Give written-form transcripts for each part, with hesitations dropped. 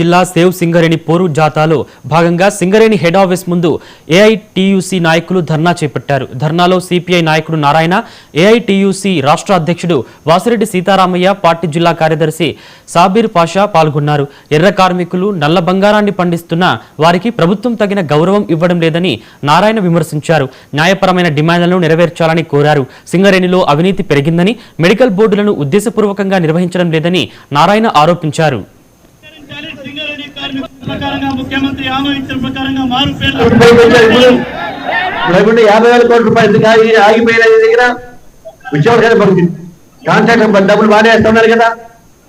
జిల్లా సేవ్ సింగరేణి పోరు జాతాలో భాగంగా సింగరేణి హెడ్ ఆఫీస్ ముందు ఏఐటీయూసీ నాయకులు ధర్నా చేపట్టారు. ధర్నాలో సిపిఐ నాయకుడు నారాయణ, ఏఐటీయూసీ రాష్ట్ర అధ్యక్షుడు వాసిరెడ్డి సీతారామయ్య, పార్టీ జిల్లా కార్యదర్శి సాబీర్ పాషా పాల్గొన్నారు. ఎర్ర కార్మికులు నల్ల బంగారాన్ని పండిస్తున్న వారికి ప్రభుత్వం తగిన గౌరవం ఇవ్వడం లేదని నారాయణ విమర్శించారు. న్యాయపరమైన డిమాండ్లను నెరవేర్చాలని కోరారు. సింగరేణిలో అవినీతి పెరిగిందని, మెడికల్ బోర్డులను ఉద్దేశపూర్వకంగా నిర్వహించడం లేదని నారాయణ ఆరోపించారు. ముఖ్యమంత్రి ఆమోదించిన ప్రకారంగా మారు పేర్లు 50,000 కోట్ల రూపాయలు ఆగిపోయిన దగ్గర ఉద్యోగాలు కాంట్రాక్ట్ డబ్బులు బాగా వేస్తా ఉన్నారు కదా,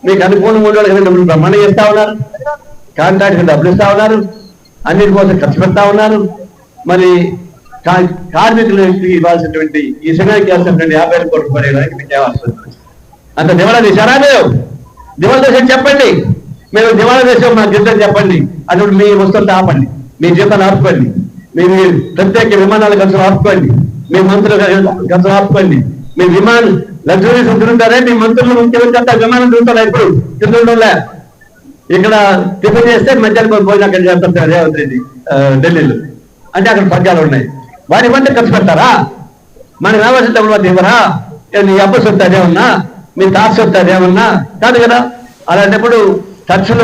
మీకు అనుకూలం ఉండాలి కదా, డబ్బులు బ్రహ్మాండం చేస్తా ఉన్నారు, కాంట్రాక్ట్ డబ్బులు ఇస్తా ఉన్నారు, అన్నిటి కోసం ఖర్చు పెడతా ఉన్నారు. మరి కార్మికులకి ఇవ్వాల్సినటువంటి ఈ సమయానికి ఇవ్వాల్సినటువంటి 50,000 కోట్ల రూపాయలు అంత దివాళా తీశారా? దివాళా దేశం చెప్పండి, మేము దివాళా దేశం మాకు జీతం చెప్పండి, అప్పుడు మీ వస్తువులతో ఆపండి, మీ జీతాలు ఆపుకోండి, మీ ప్రత్యేక విమానాల ఖర్చులు ఆపుకోండి, మీ మంత్రుల ఖర్చులు ఆపుకోండి. మీ విమానం లగ్జరీస్ తిరుగుతారే, మీ మంత్రులు ముఖ్యమంత్రి అంతా విమానం తిరుగుతారా? ఇప్పుడు తిరుగుతుండలే. ఇక్కడ టిఫిన్ చేస్తే మధ్యాహ్నం పోయిన అక్కడ చేస్తారు రేవంత్ రెడ్డి ఢిల్లీలో, అంటే అక్కడ పద్యాలు ఉన్నాయి. వారి వంట ఖర్చు పెడతారా? మనకు రావాల్సిన డబ్బులు ఇవ్వరా? నీ అబ్బ సొత్తు అదేమన్నా, మీ తాత సొత్తు అదేమన్నా కాదు కదా. అలాంటప్పుడు ఖర్చులు